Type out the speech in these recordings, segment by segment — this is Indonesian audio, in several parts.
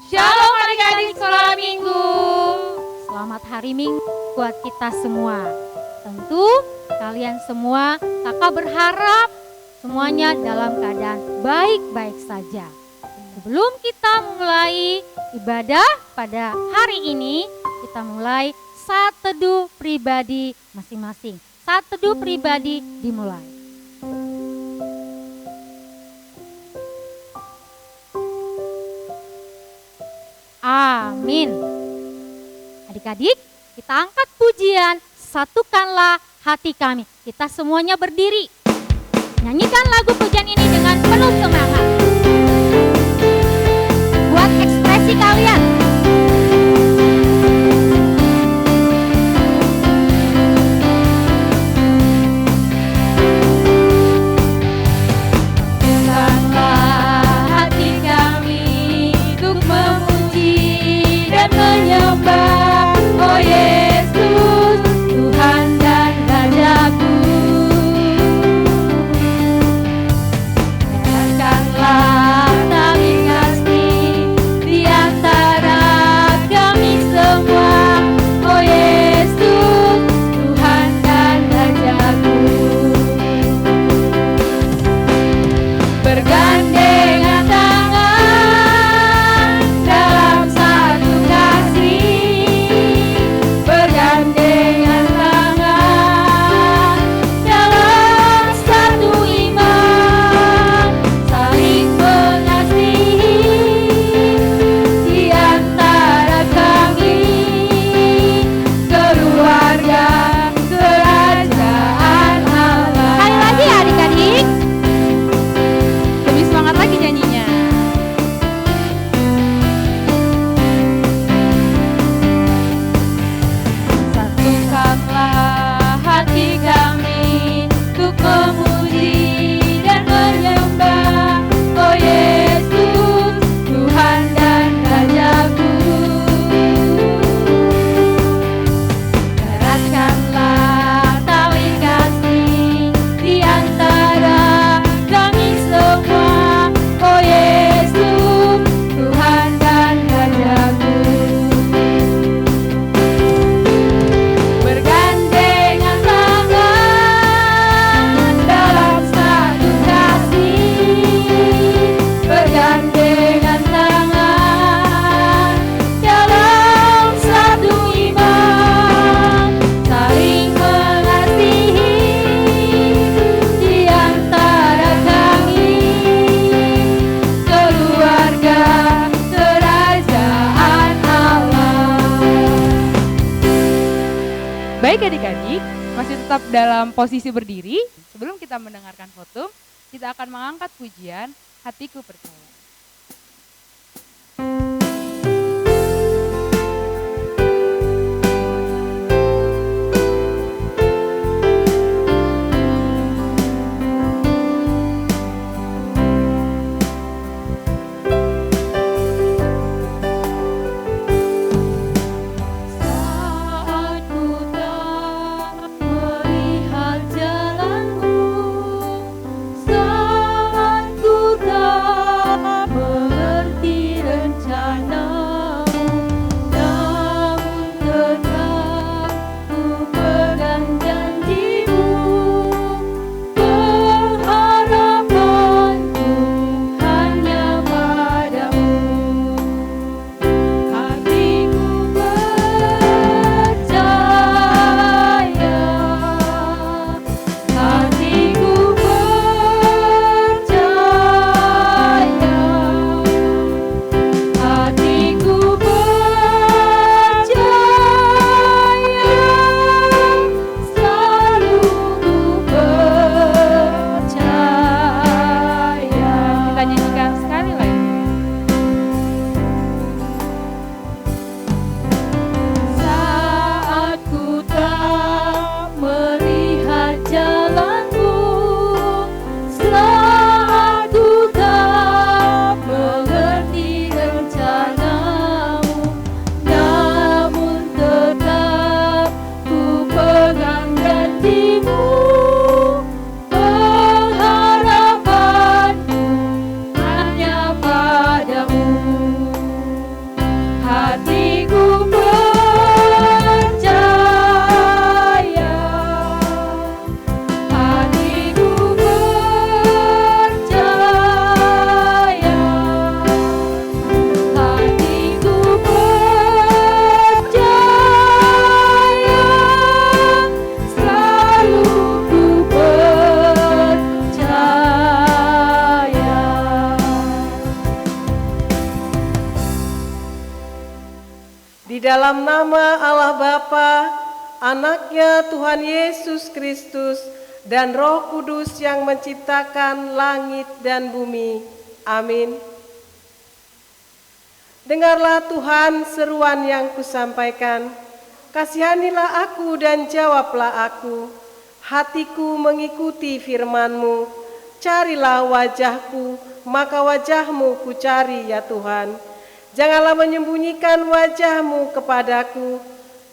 Shalom adik-adik sekolah minggu. Selamat hari Minggu buat kita semua. Tentu kalian semua, kakak berharap semuanya dalam keadaan baik-baik saja. Sebelum kita mulai ibadah pada hari ini, kita mulai saat teduh pribadi masing-masing. Saat teduh pribadi dimulai. Amin. Adik-adik, kita angkat pujian, satukanlah hati kami. Kita semuanya berdiri. Nyanyikan lagu pujian ini dengan penuh semangat. Buat ekspresi kalian. Menyembah, oh Yesus, Tuhan dan Rajaku. Eratkanlah tali kasih di antara kami semua, oh Yesus, Tuhan dan Rajaku. Bergandengan tangan dalam satu kasih, bergandengan tangan dalam satu iman, saling mengasihi di antara kami, keluarga kerajaan Allah. Sekali lagi adik-adik. Lebih semangat lagi nyanyinya. Satukanlah hati kami untuk memuji dan menyembah, oh Yesus, Tuhan dan Rajaku. Eratkanlah tali kasih di antara kami semua, oh Yesus, Tuhan dan Rajaku. Bergandengan tangan dalam satu kasih, bergandengan tangan dalam satu iman, saling mengasihi di antara kami, keluarga kerajaan Allah. Baik adik-adik, masih tetap dalam posisi berdiri. Sebelum kita mendengarkan foto, kita akan mengangkat pujian Hatiku Percaya. Saat ku tak melihat jalanku, saat ku tak dalam nama Allah Bapa, Anaknya Tuhan Yesus Kristus, dan Roh Kudus yang menciptakan langit dan bumi. Amin. Dengarlah Tuhan seruan yang kusampaikan. Kasihanilah aku dan jawablah aku. Hatiku mengikuti firman-Mu. Carilah wajah-Ku, maka wajah-Mu kucari ya Tuhan. Janganlah menyembunyikan wajah-Mu kepadaku.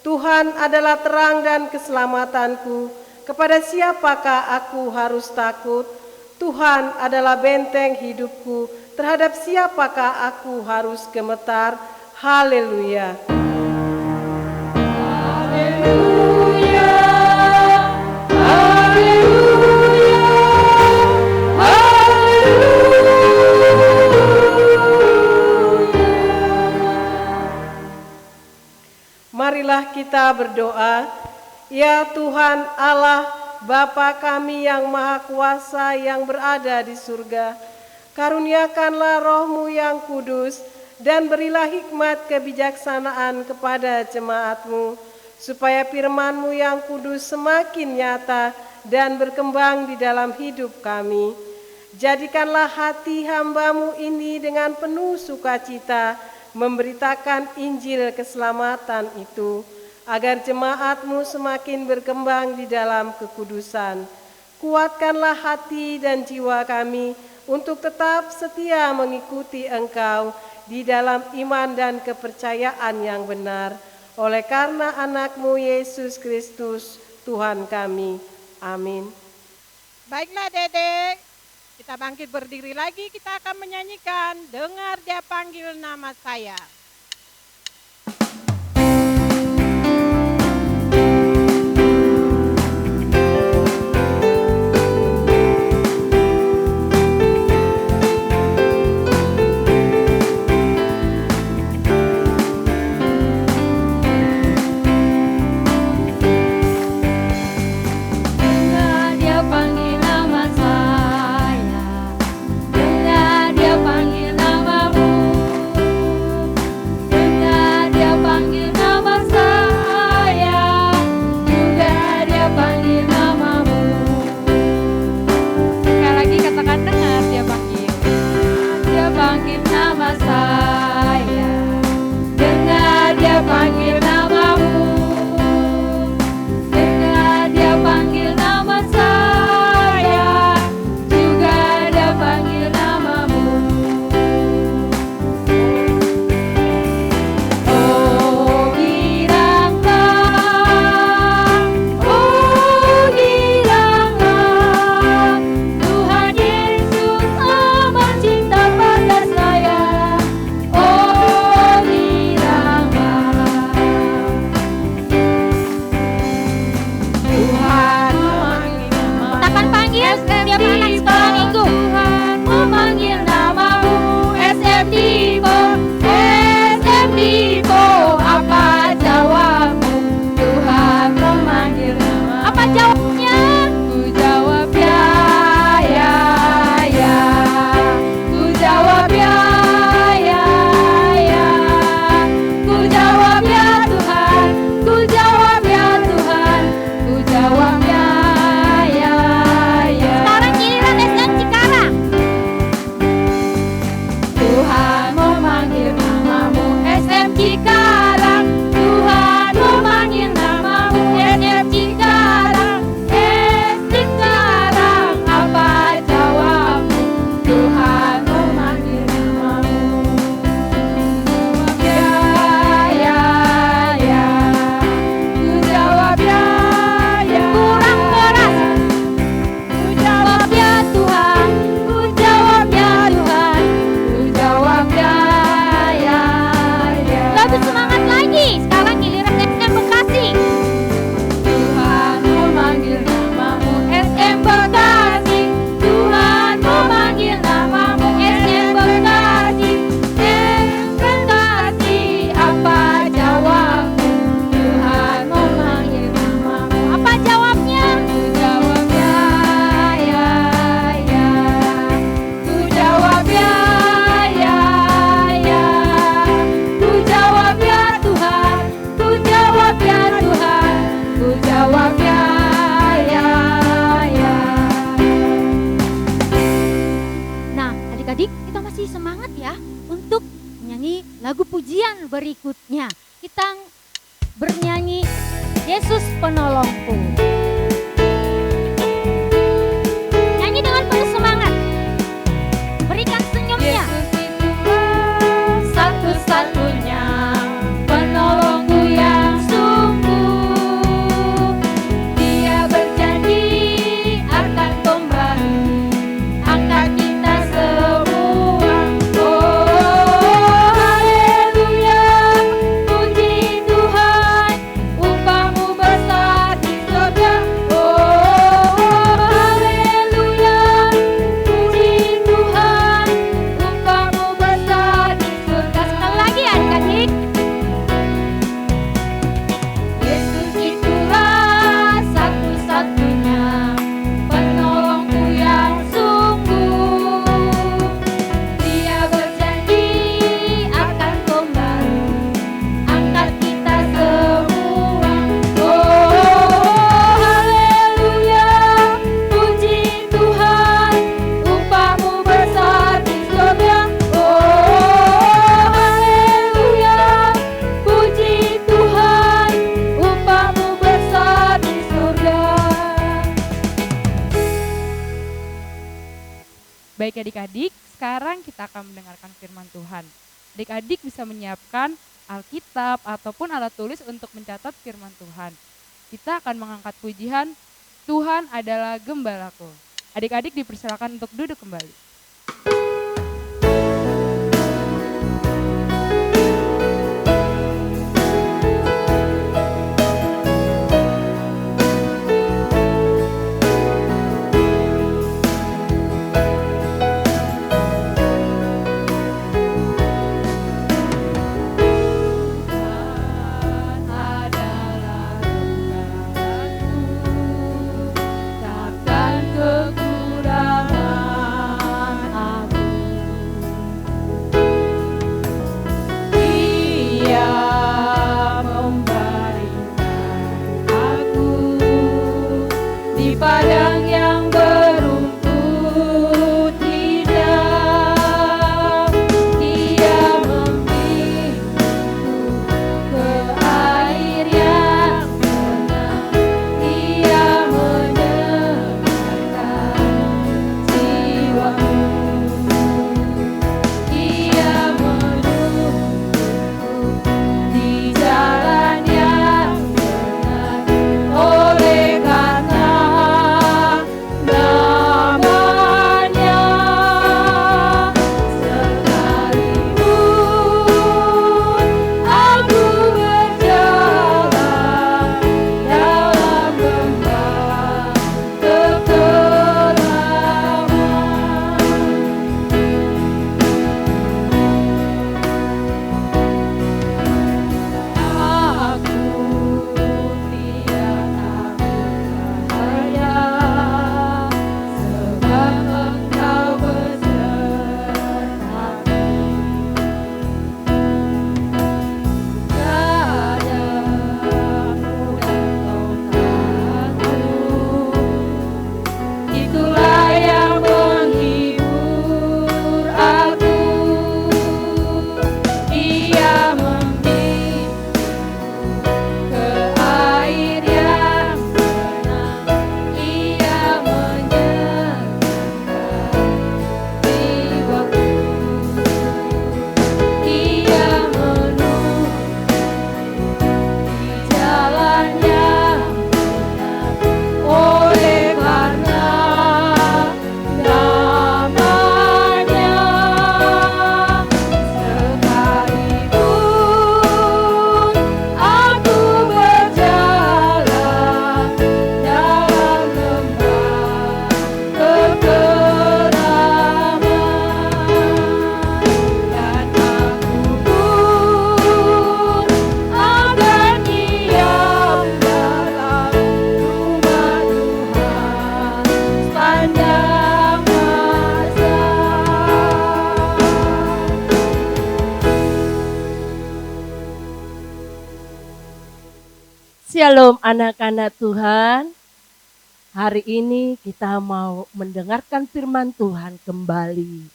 Tuhan adalah terang dan keselamatanku. Kepada siapakah aku harus takut? Tuhan adalah benteng hidupku. Terhadap siapakah aku harus gemetar? Haleluya. Haleluya. Haleluya. Marilah kita berdoa. Ya Tuhan Allah, Bapa kami yang Maha Kuasa yang berada di surga, karuniakanlah Roh-Mu yang kudus dan berilah hikmat kebijaksanaan kepada jemaat-Mu, supaya firman-Mu yang kudus semakin nyata dan berkembang di dalam hidup kami. Jadikanlah hati hamba-Mu ini dengan penuh sukacita memberitakan Injil keselamatan itu, agar jemaat-Mu semakin berkembang di dalam kekudusan. Kuatkanlah hati dan jiwa kami untuk tetap setia mengikuti Engkau di dalam iman dan kepercayaan yang benar, oleh karena anak-Mu Yesus Kristus, Tuhan kami. Amin. Baiklah Dedek, kita bangkit berdiri lagi, kita akan menyanyikan Dengar Dia Panggil Nama Saya. Dengar dia panggil namamu. Adik-adik, kita masih semangat ya untuk menyanyi lagu pujian berikutnya. Kita bernyanyi Yesus Penolongku. Nyanyi dengan penuh semangat. Berikan senyumnya. Yesus itulah satu-satunya penolongku yang sungguh. Dia berjanji akan kembali angkat kita semua. Oh haleluya, puji Tuhan, upahmu besar di surga. Oh haleluya, puji Tuhan, upahmu besar di surga. Sekali lagi adik-adik. Yesus itulah satu-satunya penolongku yang sungguh. Dia berjanji akan kembali angkat kita semua. Oh haleluya, puji Tuhan, upahmu besar di surga. Oh haleluya, puji Tuhan, upahmu besar di surga. Baik adik-adik, sekarang kita akan mendengarkan firman Tuhan. Adik-adik bisa menyiapkan Alkitab ataupun alat tulis untuk mencatat firman Tuhan. Kita akan mengangkat pujian, Tuhan adalah gembalaku. Adik-adik dipersilakan untuk duduk kembali. Tuhan adalah gembalaku, takkan kekurangan aku. Dia membaringkan aku di padang yang berumput indah. Dia membimbingku ke air yang tenang. Dia menyenangkan jiwaku. Dia menuntunku di jalan yang benar. Oleh karena namanya, sekalipun aku berjalan dalam lembah kekelaman, aku tidak takut bahaya, sebab Engkau besertaku. Gadamu dan tongkatmu, itulah yang menghibur aku. Dia membimbingku ke air yang tenang. Ia menyenangkan jiwaku. Dia menuntun di jalan yang benar. Oleh karena namanya, sekalipun aku berjalan dalam lembah kekelaman, dan aku pun akan diam dalam rumah Tuhan sepanjang masa. Shalom anak-anak Tuhan. Hari ini kita mau mendengarkan firman Tuhan kembali.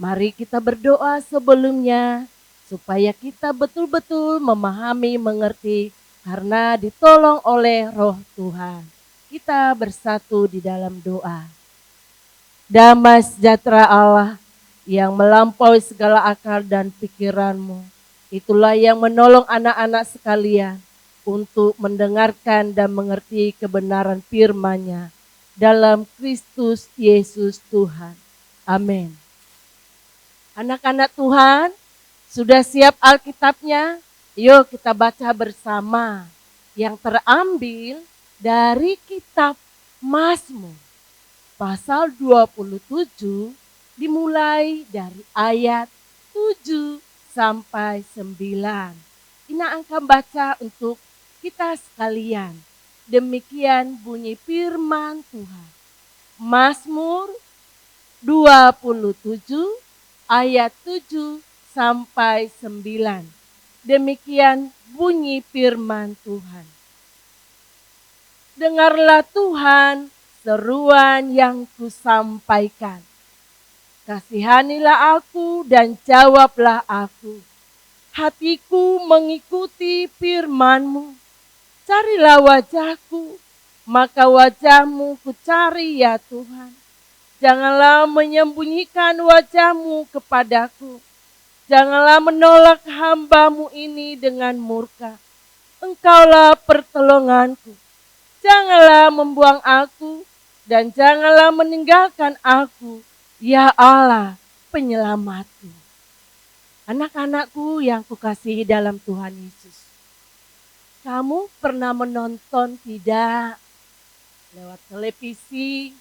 Mari kita berdoa sebelumnya supaya kita betul-betul memahami, mengerti karena ditolong oleh Roh Tuhan. Kita bersatu di dalam doa. Damai sejahtera Allah yang melampaui segala akal dan pikiranmu, itulah yang menolong anak-anak sekalian untuk mendengarkan dan mengerti kebenaran firman-Nya dalam Kristus Yesus Tuhan. Amin. Anak-anak Tuhan, sudah siap Alkitabnya? Yuk kita baca bersama yang terambil dari kitab Mazmur pasal 27 dimulai dari ayat 7 sampai 9. Ini akan baca untuk kita sekalian. Demikian bunyi firman Tuhan. Mazmur 27 ayat 7 sampai 9. Demikian bunyi firman Tuhan. Dengarlah Tuhan seruan yang kusampaikan. Kasihanilah aku dan jawablah aku. Hatiku mengikuti firman-Mu. Carilah wajahku, maka wajah-Mu kucari ya Tuhan. Janganlah menyembunyikan wajah-Mu kepadaku. Janganlah menolak hamba-Mu ini dengan murka. Engkaulah pertolonganku. Janganlah membuang aku dan janganlah meninggalkan aku, ya Allah penyelamatku. Anak-anakku yang kukasihi dalam Tuhan Yesus. Kamu pernah menonton tidak lewat televisi,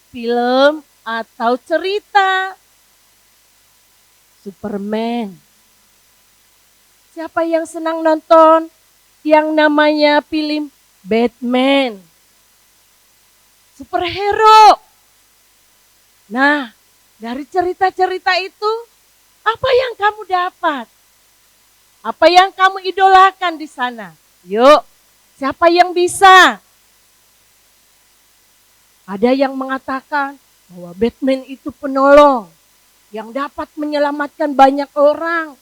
film atau cerita Superman? Siapa yang senang nonton yang namanya film Batman, superhero? Nah, dari cerita-cerita itu, apa yang kamu dapat? Apa yang kamu idolakan di sana? Yuk, siapa yang bisa? Ada yang mengatakan bahwa Batman itu penolong yang dapat menyelamatkan banyak orang.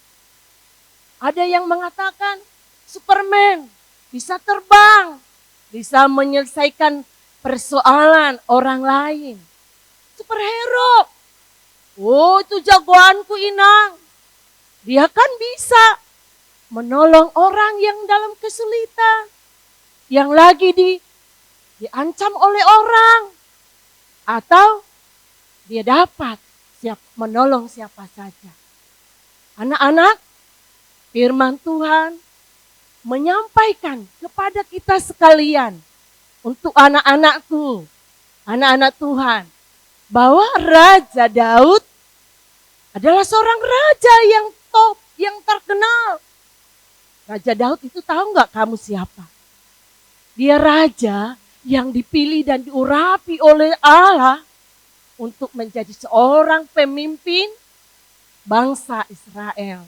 Ada yang mengatakan Superman bisa terbang, bisa menyelesaikan persoalan orang lain. Superhero, oh itu jagoanku Inang. Dia kan bisa menolong orang yang dalam kesulitan, yang lagi diancam oleh orang, atau dia dapat menolong siapa saja. Anak-anak, firman Tuhan menyampaikan kepada kita sekalian, untuk anak-anakku, anak-anak Tuhan, bahwa Raja Daud adalah seorang raja yang top, yang terkenal. Raja Daud itu tahu nggak kamu siapa? Dia raja yang dipilih dan diurapi oleh Allah untuk menjadi seorang pemimpin bangsa Israel.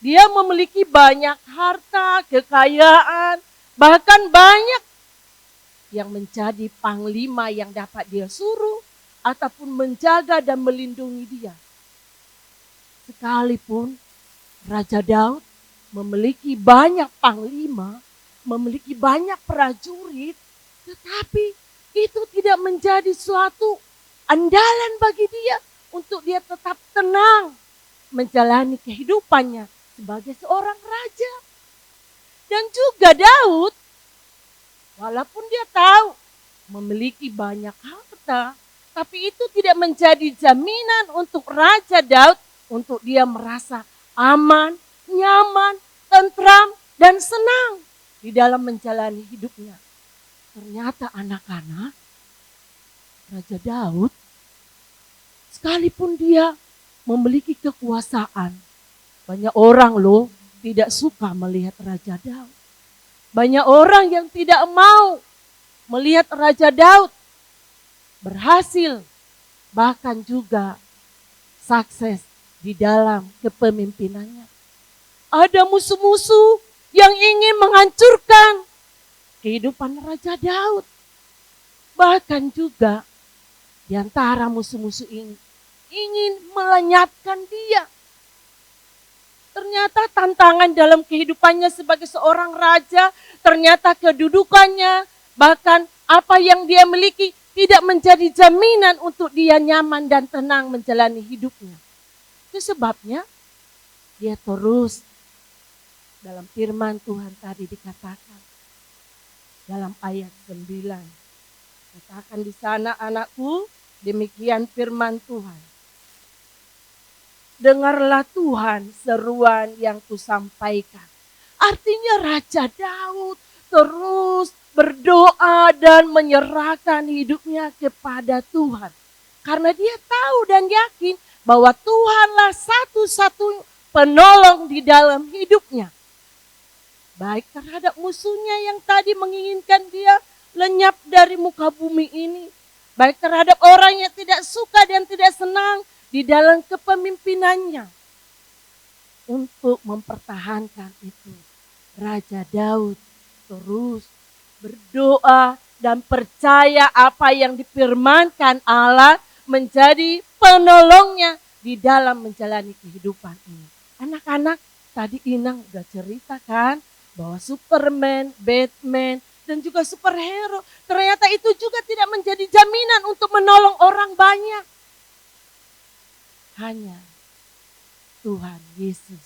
Dia memiliki banyak harta, kekayaan, bahkan banyak yang menjadi panglima yang dapat dia suruh ataupun menjaga dan melindungi dia. Sekalipun Raja Daud memiliki banyak panglima, memiliki banyak prajurit, tetapi itu tidak menjadi suatu andalan bagi dia untuk dia tetap tenang menjalani kehidupannya sebagai seorang raja. Dan juga Daud, walaupun dia tahu memiliki banyak harta, tapi itu tidak menjadi jaminan untuk Raja Daud untuk dia merasa aman, nyaman, tentram, dan senang di dalam menjalani hidupnya. Ternyata anak-anak, Raja Daud, sekalipun dia memiliki kekuasaan, banyak orang loh tidak suka melihat Raja Daud. Banyak orang yang tidak mau melihat Raja Daud berhasil, bahkan juga sukses di dalam kepemimpinannya. Ada musuh-musuh yang ingin menghancurkan kehidupan Raja Daud. Bahkan juga di antara musuh-musuh ini ingin melenyapkan dia. Ternyata tantangan dalam kehidupannya sebagai seorang raja, ternyata kedudukannya, bahkan apa yang dia miliki tidak menjadi jaminan untuk dia nyaman dan tenang menjalani hidupnya. Itu sebabnya dia terus dalam firman Tuhan tadi dikatakan dalam ayat 9. Katakan di sana, anakku, demikian firman Tuhan. Dengarlah Tuhan seruan yang kusampaikan. Artinya Raja Daud terus berdoa dan menyerahkan hidupnya kepada Tuhan. Karena dia tahu dan yakin bahwa Tuhanlah satu-satunya penolong di dalam hidupnya. Baik terhadap musuhnya yang tadi menginginkan dia lenyap dari muka bumi ini. Baik terhadap orang yang tidak suka dan tidak senang di dalam kepemimpinannya. Untuk mempertahankan itu, Raja Daud terus berdoa dan percaya apa yang difirmankan Allah menjadi penolongnya di dalam menjalani kehidupan ini. Anak-anak, tadi Inang udah ceritakan bahwa Superman, Batman, dan juga superhero ternyata itu juga tidak menjadi jaminan untuk menolong orang banyak. Hanya Tuhan Yesus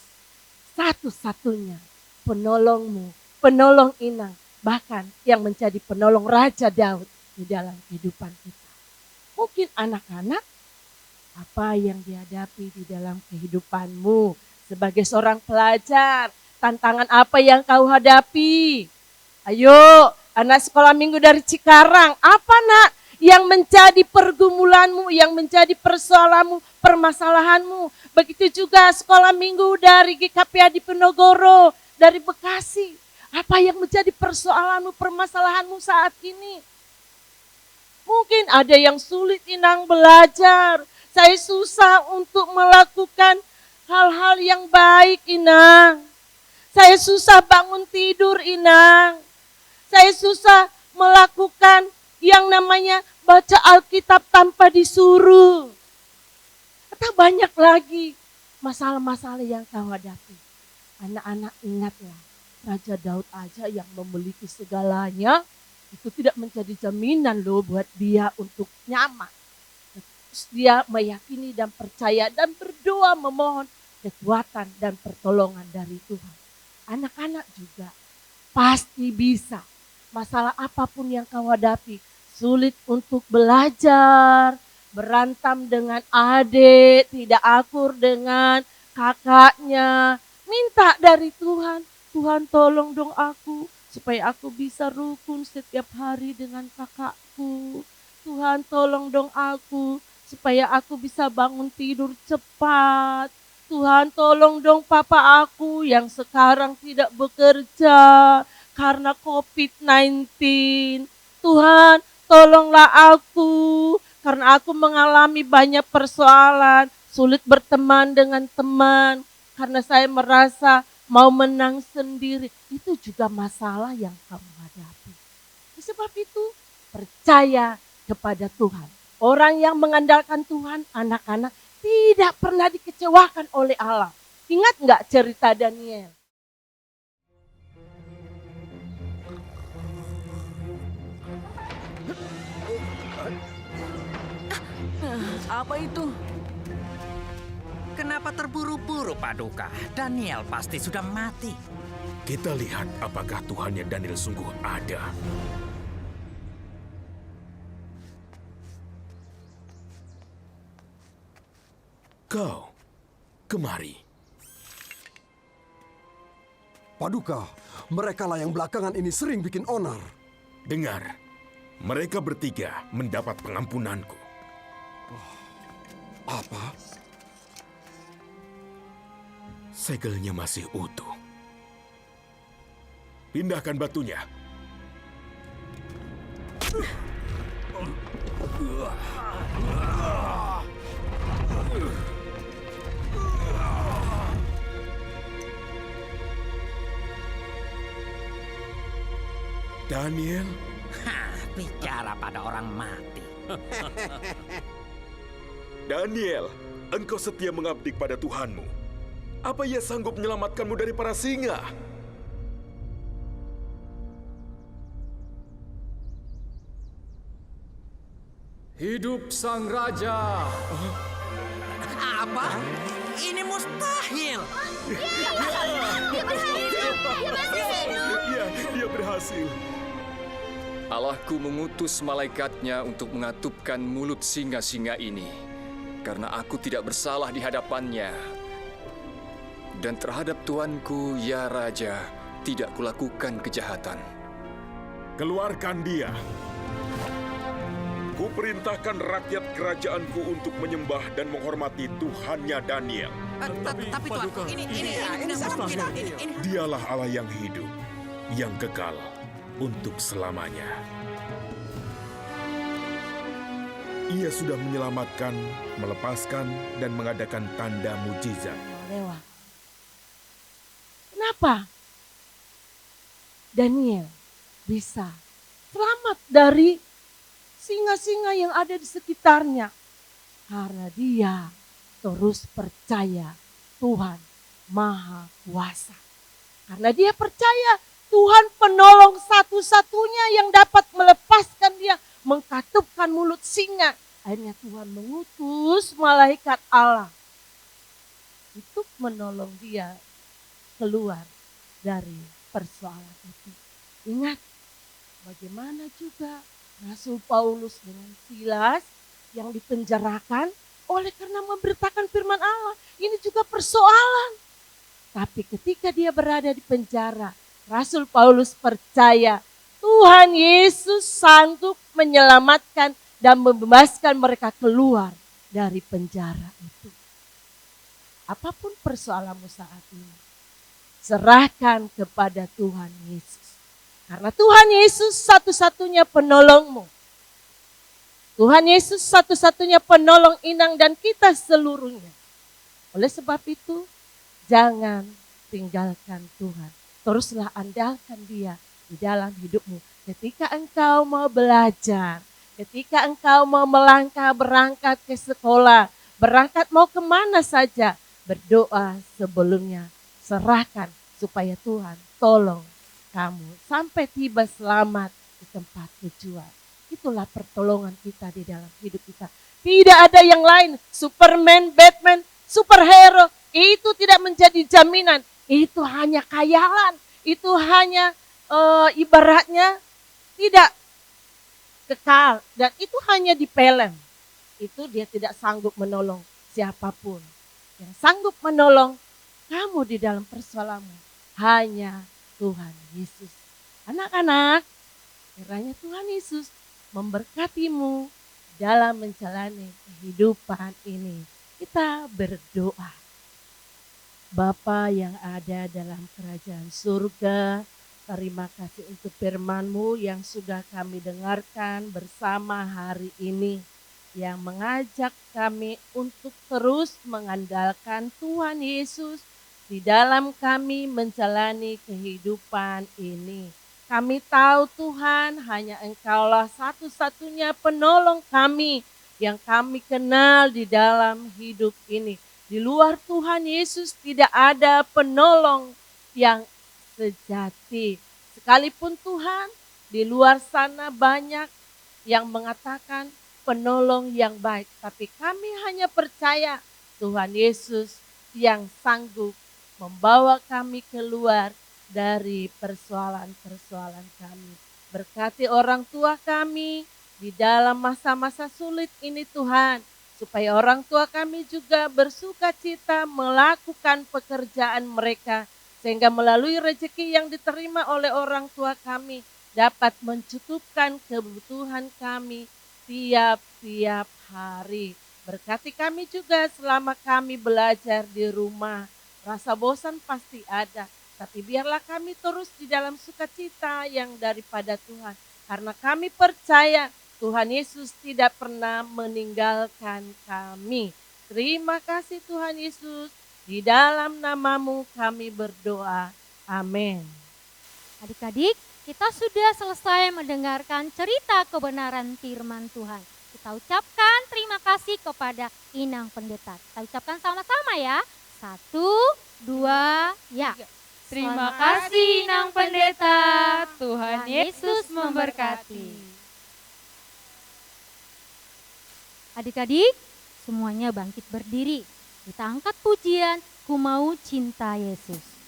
satu-satunya penolongmu, penolong Inang, bahkan yang menjadi penolong Raja Daud di dalam kehidupan kita. Mungkin anak-anak, apa yang dihadapi di dalam kehidupanmu sebagai seorang pelajar, tantangan apa yang kau hadapi? Ayo, anak sekolah minggu dari Cikarang, apa nak yang menjadi pergumulanmu, yang menjadi persoalanmu, permasalahanmu? Begitu juga sekolah minggu dari GKPA di Penogoro, dari Bekasi. Apa yang menjadi persoalanmu, permasalahanmu saat ini? Mungkin ada yang sulit Inang belajar. Saya susah untuk melakukan hal-hal yang baik Inang. Saya susah bangun tidur Inang. Saya susah melakukan yang namanya baca Alkitab tanpa disuruh. Atau banyak lagi masalah-masalah yang kau hadapi. Anak-anak ingatlah, Raja Daud aja yang memiliki segalanya, itu tidak menjadi jaminan loh buat dia untuk nyaman. Terus dia meyakini dan percaya dan berdoa memohon kekuatan dan pertolongan dari Tuhan. Anak-anak juga pasti bisa. Masalah apapun yang kau hadapi, sulit untuk belajar, berantam dengan adik, tidak akur dengan kakaknya. Minta dari Tuhan, Tuhan tolong dong aku supaya aku bisa rukun setiap hari dengan kakakku. Tuhan tolong dong aku supaya aku bisa bangun tidur cepat. Tuhan tolong dong papa aku yang sekarang tidak bekerja karena COVID-19. Tuhan tolonglah aku karena aku mengalami banyak persoalan, sulit berteman dengan teman karena saya merasa mau menang sendiri. Itu juga masalah yang kamu hadapi. Sebab itu percaya kepada Tuhan. Orang yang mengandalkan Tuhan, anak-anak tidak pernah dikecewakan oleh Allah. Ingat nggak cerita Daniel? Apa itu? Kenapa terburu-buru, Paduka? Daniel pasti sudah mati. Kita lihat apakah Tuhannya Daniel sungguh ada. Kau, kemari. Paduka, merekalah yang belakangan ini sering bikin onar. Dengar, mereka bertiga mendapat pengampunanku. Apa? Segelnya masih utuh. Pindahkan batunya. Daniel, Hah, bicara pada orang mati. Daniel, engkau setia mengabdi pada Tuhanmu. Apa ia sanggup menyelamatkanmu dari para singa? Hidup sang raja. Apa? Ini mustahil. Iya, dia berhasil. Allahku mengutus malaikatnya untuk mengatupkan mulut singa-singa ini. Karena aku tidak bersalah di hadapannya. Dan terhadap Tuanku, ya Raja, tidak kulakukan kejahatan. Keluarkan dia. Kuperintahkan rakyat kerajaanku untuk menyembah dan menghormati Tuhannya Daniel. Tapi Tuanku, ini mustahil. Dialah Allah yang hidup, yang kekal untuk selamanya. Ia sudah menyelamatkan, melepaskan, dan mengadakan tanda mujizat. Lewat. Kenapa Daniel bisa selamat dari singa-singa yang ada di sekitarnya? Karena dia terus percaya Tuhan Maha Kuasa. Karena dia percaya Tuhan penolong satu-satunya yang dapat melepaskan dia, mengkatupkan mulut singa. Akhirnya Tuhan mengutus malaikat Allah untuk menolong dia keluar dari persoalan itu. Ingat bagaimana juga Rasul Paulus dengan Silas yang dipenjarakan oleh karena memberitakan firman Allah. Ini juga persoalan. Tapi ketika dia berada di penjara, Rasul Paulus percaya Tuhan Yesus sanggup menyelamatkan dan membebaskan mereka keluar dari penjara itu. Apapun persoalanmu saat ini, serahkan kepada Tuhan Yesus. Karena Tuhan Yesus satu-satunya penolongmu. Tuhan Yesus satu-satunya penolong Inang dan kita seluruhnya. Oleh sebab itu, jangan tinggalkan Tuhan. Teruslah andalkan Dia di dalam hidupmu. Ketika engkau mau belajar, ketika engkau mau melangkah berangkat ke sekolah, berangkat mau kemana saja, berdoa sebelumnya. Serahkan supaya Tuhan tolong kamu sampai tiba selamat di tempat tujuan. Itulah pertolongan kita di dalam hidup kita. Tidak ada yang lain. Superman, Batman, superhero itu tidak menjadi jaminan. Itu hanya khayalan. Itu hanya ibaratnya tidak kekal. Dan itu hanya di film. Itu dia tidak sanggup menolong siapapun. Yang sanggup menolong kamu di dalam persoalanmu hanya Tuhan Yesus. Anak-anak, kiranya Tuhan Yesus memberkatimu dalam menjalani kehidupan ini. Kita berdoa. Bapa yang ada dalam kerajaan surga, terima kasih untuk firman-Mu yang sudah kami dengarkan bersama hari ini. Yang mengajak kami untuk terus mengandalkan Tuhan Yesus di dalam kami menjalani kehidupan ini. Kami tahu Tuhan hanya Engkaulah satu-satunya penolong kami yang kami kenal di dalam hidup ini. Di luar Tuhan Yesus tidak ada penolong yang sejati. Sekalipun Tuhan, di luar sana banyak yang mengatakan penolong yang baik. Tapi kami hanya percaya Tuhan Yesus yang sanggup membawa kami keluar dari persoalan-persoalan kami. Berkati orang tua kami di dalam masa-masa sulit ini Tuhan. Supaya orang tua kami juga bersuka cita melakukan pekerjaan mereka. Sehingga melalui rezeki yang diterima oleh orang tua kami dapat mencukupkan kebutuhan kami tiap-tiap hari. Berkati kami juga selama kami belajar di rumah. Rasa bosan pasti ada. Tapi biarlah kami terus di dalam sukacita yang daripada Tuhan. Karena kami percaya Tuhan Yesus tidak pernah meninggalkan kami. Terima kasih Tuhan Yesus. Di dalam nama-Mu kami berdoa. Amin. Adik-adik, kita sudah selesai mendengarkan cerita kebenaran firman Tuhan. Kita Kita ucapkan terima kasih kepada Inang Pendeta. Kita ucapkan sama-sama ya. 1, 2, ya. Terima kasih Inang Pendeta. Tuhan Yesus memberkati. Adik-adik, semuanya bangkit berdiri. Kita angkat pujian, Ku Mau Cinta Yesus.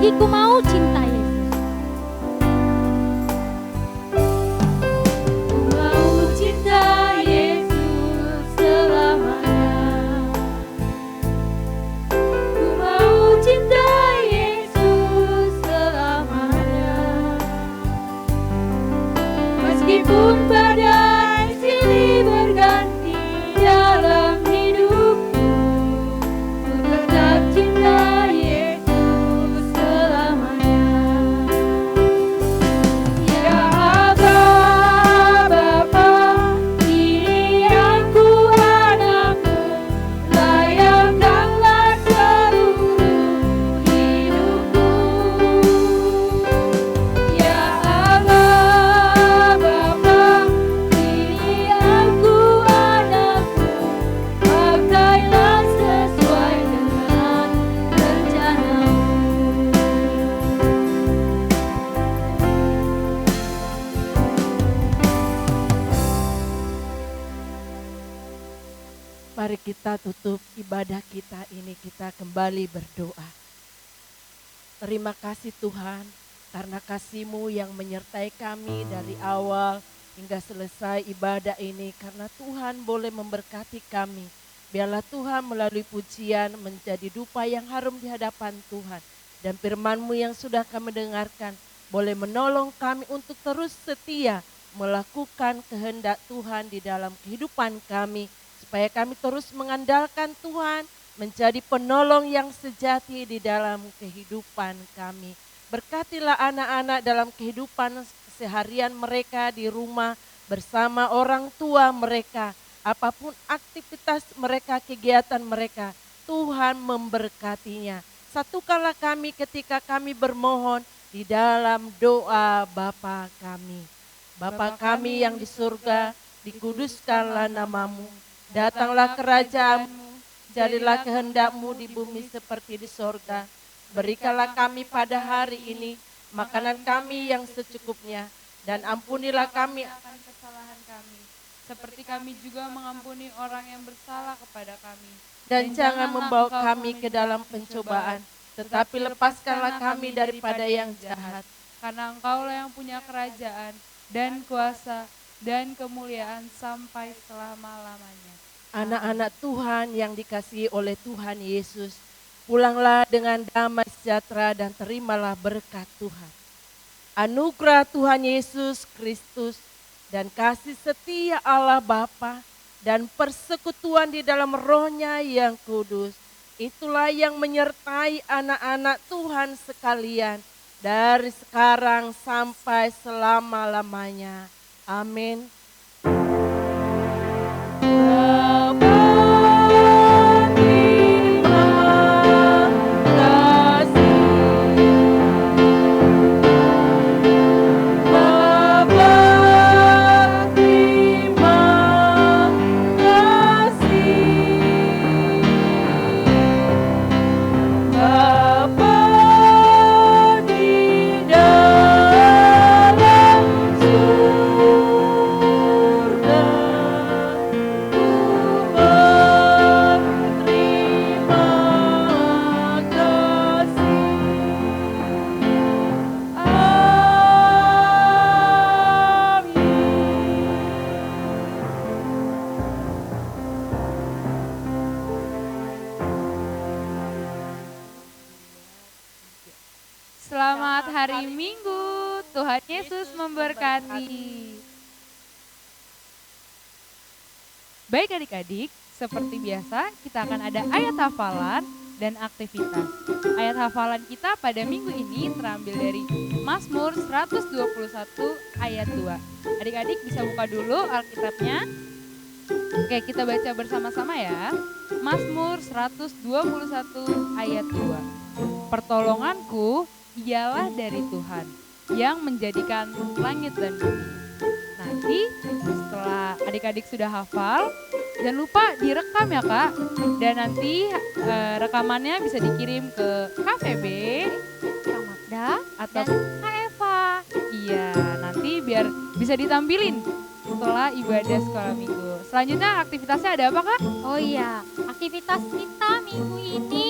Ku mau cinta Yesus. Ku mau cinta Yesus selamanya. Ku mau cinta Yesus selamanya. Meskipun badai silih berganti dalam hidupku, ku tetap cinta Mari kita tutup ibadah kita ini, kita kembali berdoa. Terima kasih Tuhan, karena kasih-Mu yang menyertai kami dari awal hingga selesai ibadah ini. Karena Tuhan boleh memberkati kami. Biarlah Tuhan melalui pujian menjadi dupa yang harum di hadapan Tuhan. Dan firman-Mu yang sudah kami dengarkan boleh menolong kami untuk terus setia melakukan kehendak Tuhan di dalam kehidupan kami. Supaya kami terus mengandalkan Tuhan, menjadi penolong yang sejati di dalam kehidupan kami. Berkatilah anak-anak dalam kehidupan seharian mereka di rumah bersama orang tua mereka. Apapun aktivitas mereka, kegiatan mereka, Tuhan memberkatinya. Satukanlah kami ketika kami bermohon di dalam doa Bapa kami. Bapa kami yang di surga, dikuduskanlah nama-Mu. Datanglah kerajaan-Mu, jadilah kehendak-Mu di bumi seperti di sorga. Berikanlah kami pada hari ini makanan kami yang secukupnya, dan ampunilah kami akan kesalahan kami, seperti kami juga mengampuni orang yang bersalah kepada kami. Dan jangan membawa kami ke dalam pencobaan, tetapi lepaskanlah kami daripada yang jahat. Karena Engkaulah yang punya kerajaan dan kuasa dan kemuliaan sampai selama-lamanya. Anak-anak Tuhan yang dikasihi oleh Tuhan Yesus, pulanglah dengan damai sejahtera dan terimalah berkat Tuhan. Anugerah Tuhan Yesus Kristus dan kasih setia Allah Bapa dan persekutuan di dalam Roh-Nya yang kudus, itulah yang menyertai anak-anak Tuhan sekalian dari sekarang sampai selama-lamanya. Amin. Selamat hari Minggu. Tuhan Yesus memberkati. Baik adik-adik, seperti biasa kita akan ada ayat hafalan dan aktivitas. Ayat hafalan kita pada minggu ini terambil dari Mazmur 121 ayat 2. Adik-adik bisa buka dulu Alkitabnya. Oke, kita baca bersama-sama ya. Mazmur 121 ayat 2. Pertolonganku ialah dari Tuhan yang menjadikan langit dan bumi. Nanti setelah adik-adik sudah hafal, jangan lupa direkam ya Kak. Dan nanti rekamannya bisa dikirim ke KVB, Kak Magda, atau dan Kak Eva. iya, nanti biar bisa ditampilin setelah ibadah sekolah minggu. Selanjutnya aktivitasnya ada apa Kak? Oh iya, aktivitas kita minggu ini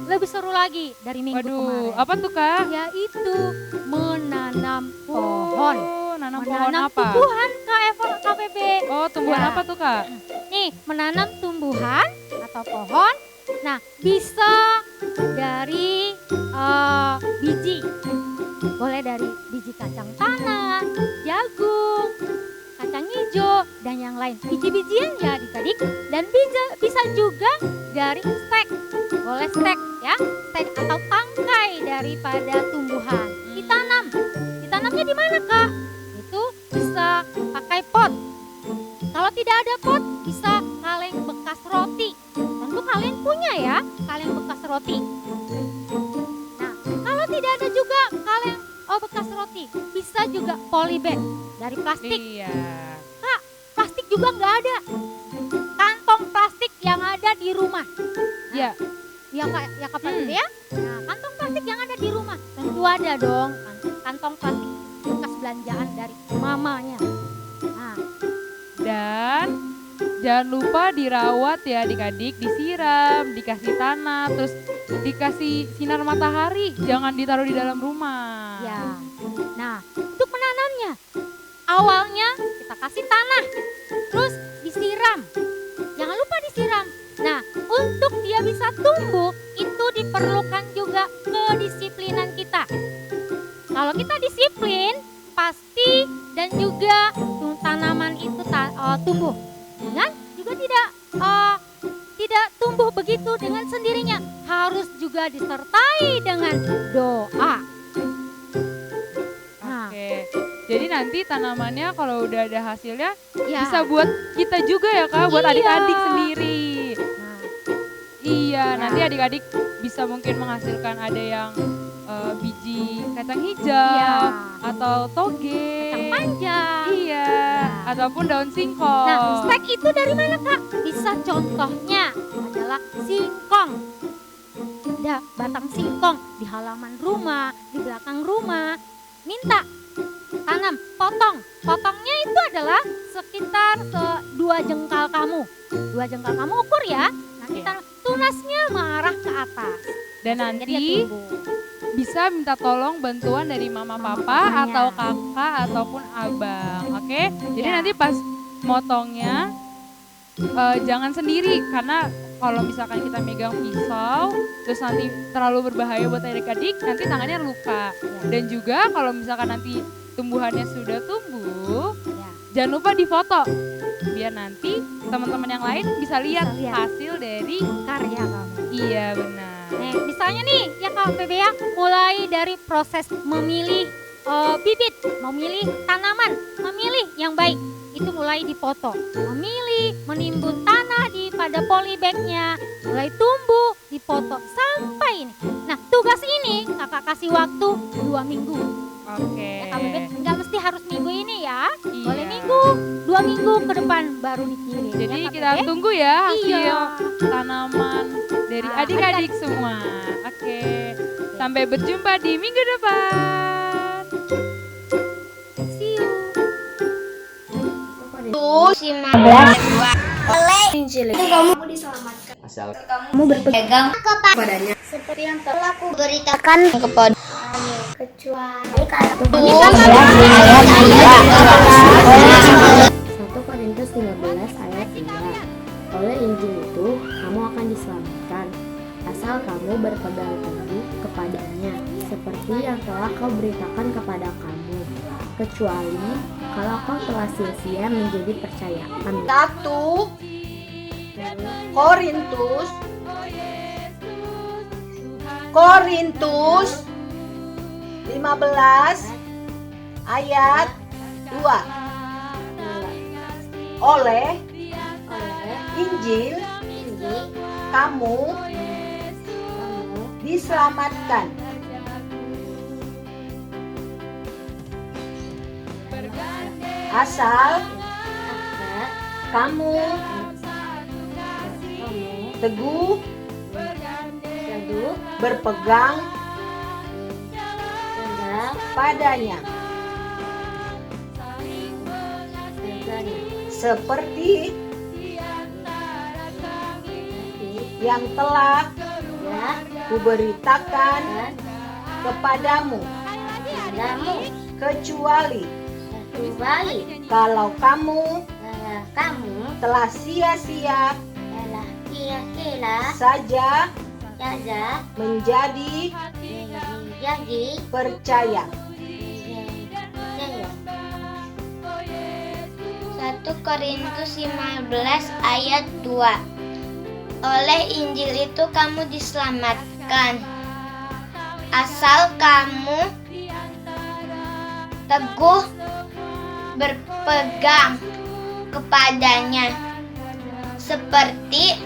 lebih seru lagi dari minggu kemarin. Apa tuh Kak? Yaitu menanam pohon. Nanam pohon Menanam apa? tumbuhan KPB. Oh, tumbuhan Ya. apa tuh Kak? Nih, menanam tumbuhan atau pohon. Nah, bisa dari biji. Boleh dari biji kacang tanah, jagung, kacang hijau, dan yang lain. Biji-bijian ya adik-adik. Dan bisa juga dari stek. Boleh stek ya, stek atau tangkai daripada tumbuhan. Ditanam. Ditanamnya di mana Kak? Itu bisa pakai pot. Kalau tidak ada pot, bisa kaleng bekas roti. Tentu kalian punya ya, kaleng bekas roti. Nah, kalau tidak ada juga kaleng bekas roti, bisa juga polybag dari plastik. Iya. Kak, plastik juga nggak ada. Kantong plastik yang ada di rumah. Iya. Ya Kak Pak ya. Nah, kantong plastik yang ada di rumah tentu ada dong. Kantong plastik bekas belanjaan dari mamanya. Nah, dan jangan lupa dirawat ya adik-adik, disiram, dikasih tanah, terus dikasih sinar matahari, jangan ditaruh di dalam rumah. ya. Nah, untuk menanamnya, awalnya kita kasih tanah, terus disiram. Jangan lupa disiram. Nah, untuk dia bisa tumbuh, itu diperlukan juga kedisiplinan kita. Kalau kita disiplin, pasti dan juga tanaman itu tumbuh. Dan juga tidak tumbuh begitu dengan sendirinya. Harus juga disertai dengan doa. Nah, Oke. Jadi nanti tanamannya kalau udah ada hasilnya ya. bisa buat kita juga ya Kak, buat Iya. adik-adik sendiri. Nah, Iya, Ya. nanti adik-adik bisa mungkin menghasilkan ada yang biji kacang hijau Iya. atau toge. kacang panjang. Iya, ataupun daun singkong. Nah, stek itu dari mana Kak? Bisa contohnya adalah singkong. Ada batang singkong di halaman rumah, di belakang rumah. Minta tanam, potong. Potongnya itu adalah sekitar 2 jengkal kamu. 2 jengkal kamu ukur ya. Nanti Iya. tunasnya mengarah ke atas. Dan Sehingga dia nanti tumbuh. bisa minta tolong bantuan dari mama papa papanya. atau kakak ataupun abang, oke? Jadi Ya. nanti pas motongnya jangan sendiri, karena kalau misalkan kita megang pisau terus nanti terlalu berbahaya buat adik-adik, nanti tangannya luka. Dan juga kalau misalkan nanti tumbuhannya sudah tumbuh, Ya. jangan lupa difoto biar nanti teman-teman yang lain bisa lihat lihat. hasil dari Karya kamu. iya benar. Nih, misalnya nih ya KPB ya, mulai dari proses memilih bibit, memilih tanaman, memilih yang baik, itu mulai dipoto. Memilih, menimbun tanah pada polybagnya, mulai tumbuh, dipoto sampai ini. Nah, tugas ini kakak kasih waktu 2 minggu. Oke. Ya KPB, nggak mesti harus minggu ini ya, boleh Iya. minggu, 2 minggu ke depan baru dikirim. Jadi ya, kita KPB? tunggu ya hasil Iya. tanaman dari Nah, adik-adik semua. Oke. Sampai berjumpa di minggu depan. See you. 15 oleh Injil kamu diselamatkan asal kamu berpegang kepadanya seperti yang telah aku beritakan kepada kecuali kalau 1 Korintus 15 ayat 3. Oleh Injil itu kamu akan diselamatkan asal kamu berpegang teguh kepadanya, seperti yang telah kau beritakan kepada kamu, kecuali kalau kau telah sia-sia menjadi percaya. Amin. 1 Korintus 15 ayat 2. Oleh Injil kamu diselamatkan. Asal kamu teguh berpegang padanya, seperti yang telah kuberitakan kepadamu, kecuali kalau kamu telah sia-sia saja menjadi percaya. 1 Korintus 15 ayat 2. Oleh Injil itu kamu diselamatkan, asal kamu teguh berpegang kepadanya, seperti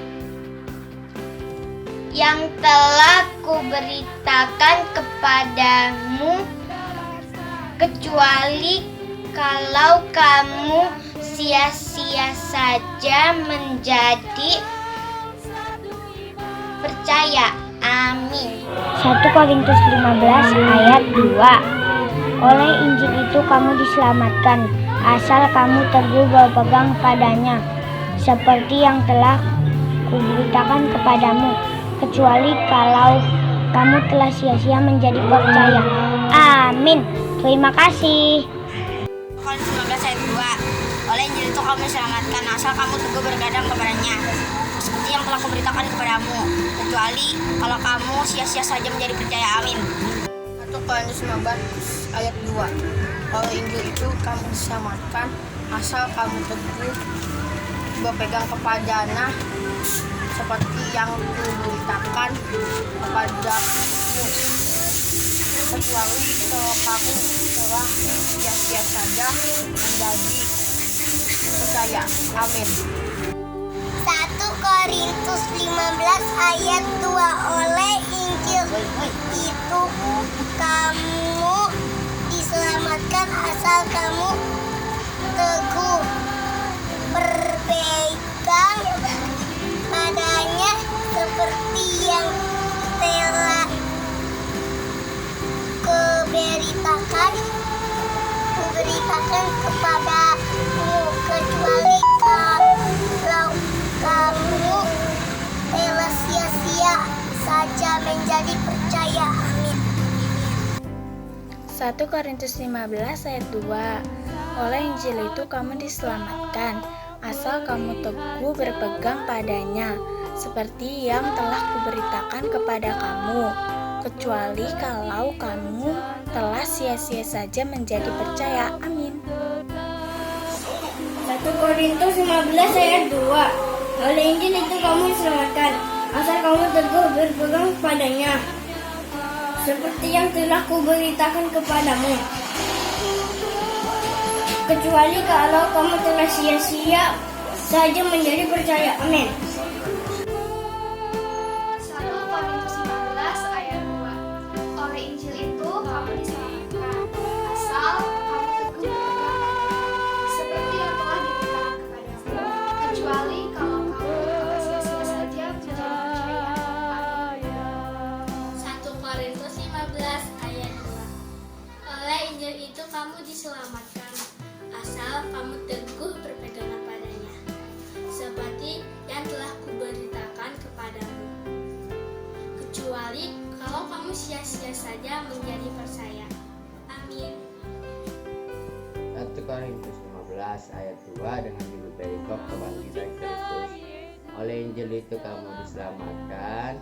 yang telah kuberitakan kepadamu, kecuali kalau kamu sia-sia saja menjadi percaya. Amin. 1 Korintus 15 ayat 2. Oleh Injil itu kamu diselamatkan, asal kamu teguh berpegang padanya, seperti yang telah kuberitakan kepadamu, kecuali kalau kamu telah sia-sia menjadi percaya. Amin. Terima kasih. Korintus 15 ayat 2. Oleh Injil itu kamu diselamatkan, asal kamu teguh berpegang kepadanya, seperti yang telah kuberitakan kepadamu, kecuali kalau kamu sia-sia saja menjadi percaya. Amin. 1 Korintus 15 ayat 2. Oleh Injil itu kamu diselamatkan, asal kamu teguh berpegang kepadanya, seperti yang kuberitakan kepadamu, kecuali kalau kamu telah sia-sia saja menjadi percaya. Amin. 1 Korintus 15 ayat 2. Oleh Injil itu kamu diselamatkan, asal kamu teguh berpegang padanya, seperti yang telah kuberitakan kepadamu, kecuali kalau kamu telah sia-sia saja menjadi percaya. Amin. 1 Korintus 15 ayat 2. Oleh Injil itu kamu diselamatkan, asal kamu teguh berpegang padanya, seperti yang telah kuberitakan kepada kamu, kecuali kalau kamu telah sia-sia saja menjadi percaya. Amin. 1 Korintus 15 ayat 2. Oleh Injil itu kamu diselamatkan, asal kamu teguh berpegang padanya, seperti yang telah kuberitakan kepadamu, kecuali kalau kamu telah sia-sia saja menjadi percaya. Amin. 1 Korintus 15 ayat 2. Oleh Injil itu kamu diselamatkan, asal kamu teguh berpegang, seperti yang telah diberitakan kepadamu, kecuali kalau kamu telah sia-sia saja menjadi percaya. Amin. 1 Korintus 15 ayat 2. Oleh Injil itu kamu diselamatkan, asal kamu teguh berpegang padanya, seperti yang telah kuberitakan kepadamu, kecuali kalau kamu sia-sia saja menjadi percaya. Amin. 1 Korintus 15 ayat 2 dengan judul perikop kebangkitan Kristus. Oleh Injil itu kamu diselamatkan,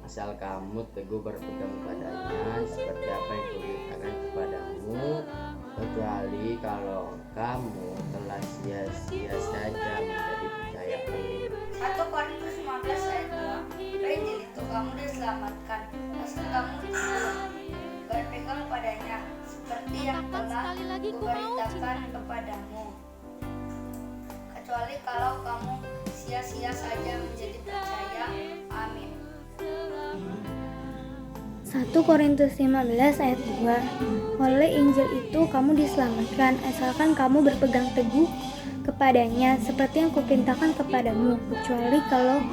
asal kamu teguh berpegang padanya seperti apa yang kuberitakan kepadamu, kecuali kalau kamu telah sia-sia saja menjadi percaya. Amin. 1 Korintus 15 ayat 2. Oleh Injil itu kamu diselamatkan, asal kamu berpegang padanya, seperti yang telah kuberitakan kepadamu. Kecuali kalau kamu sia-sia saja menjadi percaya. Amin. 1 Korintus 15 ayat 2. Oleh Injil itu kamu diselamatkan, asalkan kamu berpegang teguh kepadanya, seperti yang kuperintahkan kepadamu, kecuali kalau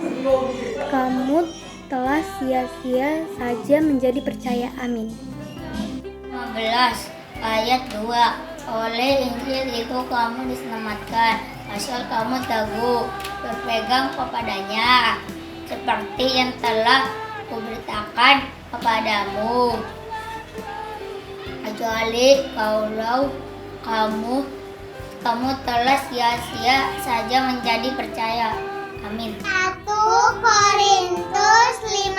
kamu telah sia-sia saja menjadi percaya. Amin. 15 ayat 2. Oleh Injil itu kamu diselamatkan, asal kamu teguh berpegang kepadanya, seperti yang telah kuberitakan kepadamu, kecuali kalau kamu telah sia-sia saja menjadi percaya. Amin. 1 Korintus 15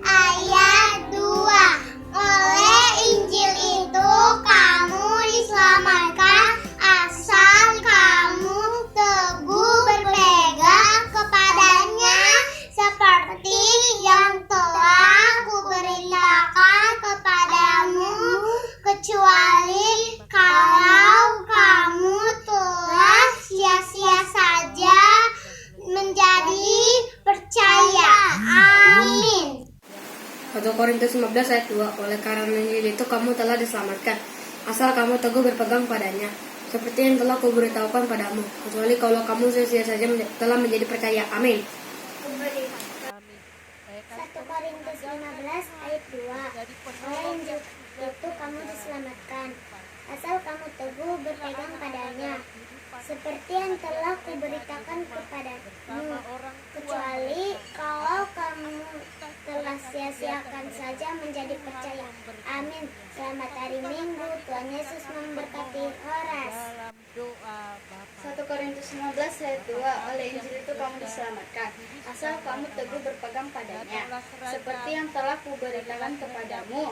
ayat 2. Oleh Injil itu kamu diselamatkan, asal kamu teguh berpegang kepadanya, seperti yang telah kuberitakan kepadamu, kecuali kalau kamu telah sia-sia saja menjadi percaya. Amin. 1 Korintus 15 ayat 2. Oleh karena Injil itu kamu telah diselamatkan, asal kamu teguh berpegang padanya, seperti yang telah kuberitahukan padamu, kecuali kalau kamu sia-sia saja telah menjadi percaya. Amin. 1 Korintus 15 ayat 2. Oleh Injil itu kamu diselamatkan, asal kamu teguh berpegang padanya, seperti yang telah kuberitakan kepadamu, kecuali kalau kamu telah sia-siakan saja menjadi percaya. Amin. Selamat hari Minggu, Tuhan Yesus memberkati. Horas. 1 Korintus 15 ayat 2. Oleh Injil itu kamu diselamatkan, asal kamu teguh berpegang padanya, seperti yang telah kuberitakan kepadamu,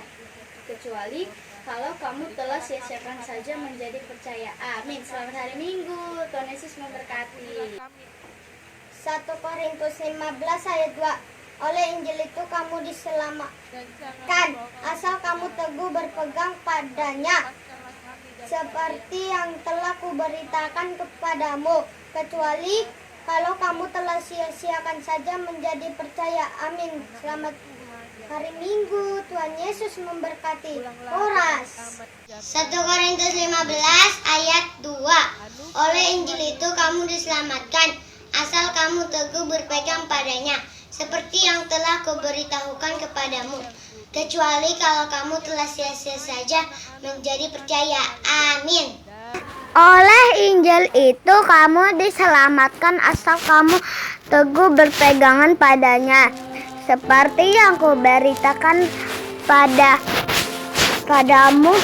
kecuali kalau kamu telah sia-siakan saja menjadi percaya. Amin. Selamat hari Minggu, Tuhan Yesus memberkati. 1 Korintus 15 ayat 2. Oleh Injil itu kamu diselamatkan, asal kamu teguh berpegang padanya, seperti yang telah kuberitakan kepadamu, kecuali kalau kamu telah sia-siakan saja menjadi percaya. Amin. Selamat hari Minggu, Tuhan Yesus memberkati. Horas. 1 Korintus 15 ayat 2. Oleh Injil itu kamu diselamatkan, asal kamu teguh berpegang padanya, seperti yang telah kuberitahukan kepadamu, kecuali kalau kamu telah sia-sia saja menjadi percaya. Amin. Oleh Injil itu kamu diselamatkan, asal kamu teguh berpegangan padanya, seperti yang kuberitakan padamu,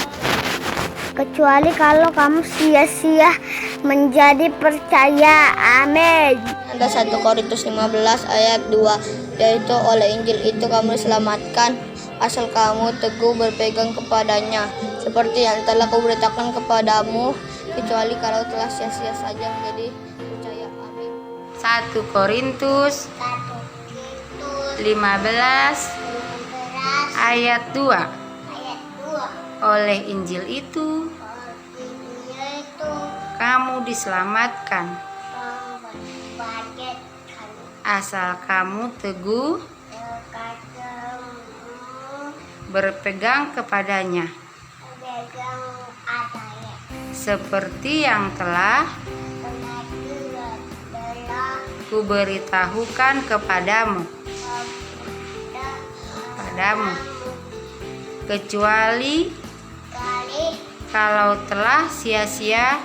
kecuali kalau kamu sia-sia menjadi percaya. Amin. Ada 1 Korintus 15 ayat 2, yaitu oleh Injil itu kamu diselamatkan, asal kamu teguh berpegang kepadanya, seperti yang telah kuberitakan kepadamu, kecuali kalau telah sia-sia saja menjadi percaya. Amin. 1 Korintus 15 ayat 2. Oleh Injil itu kamu diselamatkan, asal kamu teguh berpegang kepadanya, seperti yang telah kuberitahukan kepadamu, kecuali kalau telah sia-sia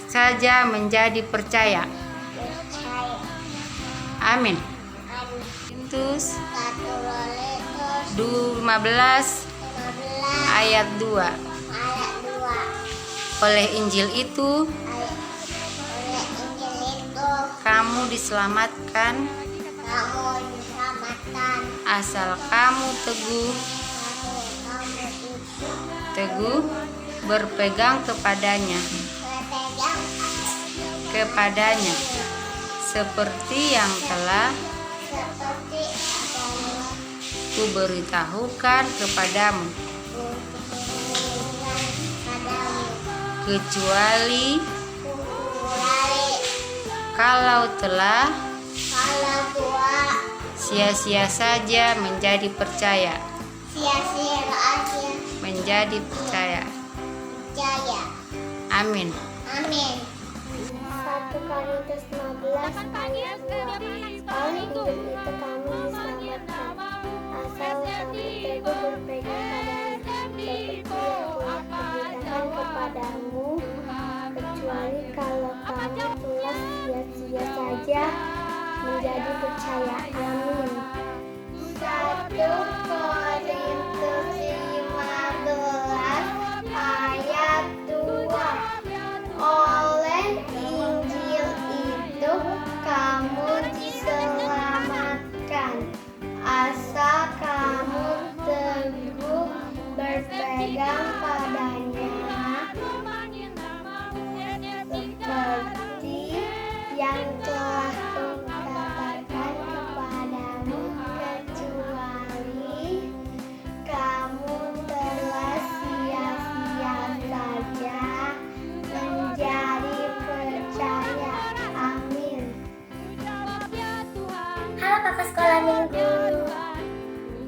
saja menjadi percaya. Amin. Korintus 15 ayat 2. Oleh Injil itu kamu diselamatkan, kamu diselamatkan. Asal kamu teguh berpegang kepadanya. Seperti yang telah kuberitahukan kepadamu. Kecuali kalau telah sia-sia saja menjadi percaya. Amin. 1 Korintus 15 ayat 2. Oleh Injil itu kamu diselamatkan, asal kamu teguh berpegang padanya, seperti yang telah kuberitakan kepadamu, kecuali kalau kamu telah sia-sia saja menjadi percaya. Amin. 1 Korintus 15 ayat 2. Oleh Injil itu kamu diselamatkan, asal kamu teguh berpegang padanya, seperti yang telah kukatakan kepadamu, kecuali kamu telah sia-sia saja menjadi percaya. Amin. Halo kakak sekolah minggu.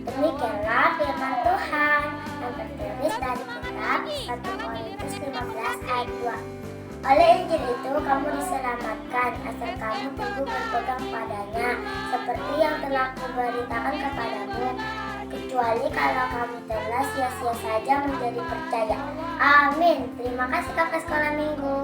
Demikianlah firman Tuhan yang tertulis dari kitab 1 Korintus 15 ayat 2. Oleh Injil itu kamu diselamatkan, asal kamu teguh berpegang padanya, seperti yang telah kuberitakan kepadamu, kecuali kalau kamu telah sia-sia saja menjadi percaya. Amin. Terima kasih kakak sekolah minggu.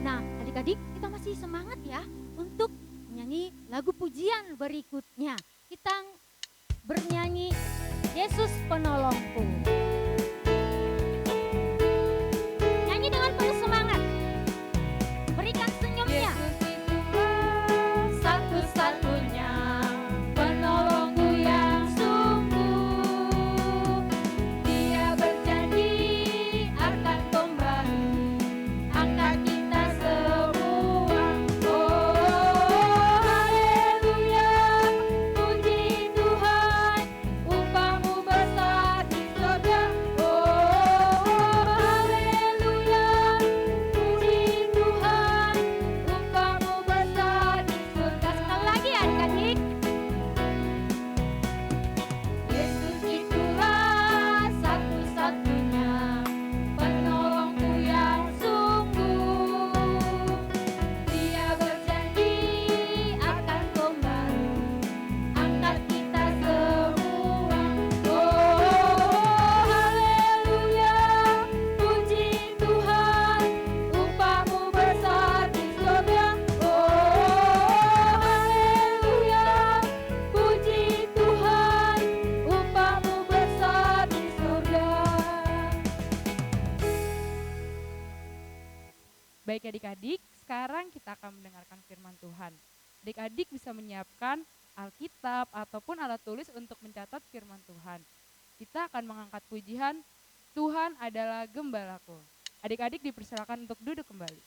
Nah, adik-adik, kita masih semangat ya untuk menyanyi lagu pujian berikutnya. Kita bernyanyi Yesus Penolongku. Nyanyi dengan penuh semangat. Berikan senyumnya. Satu-satunya penolongku yang sungguh, Dia berjanji akan kembali angkat kita semua. Oh haleluya, puji Tuhan, upahmu besar di surga. Oh haleluya, puji Tuhan, upahmu besar di surga. Sekali lagi adik-adik. Yesus itulah satu-satunya penolongku yang sungguh, Dia berjanji akan kembali angkat kita semua. Oh haleluya, puji Tuhan, upahmu besar di surga. Oh haleluya, puji Tuhan, upahmu besar di surga. Baik adik-adik, sekarang kita akan mendengarkan firman Tuhan. Adik-adik bisa menyiapkan Alkitab ataupun alat tulis untuk mencatat firman Tuhan. Kita akan mengangkat pujian, Tuhan adalah gembalaku. Adik-adik dipersilakan untuk duduk kembali.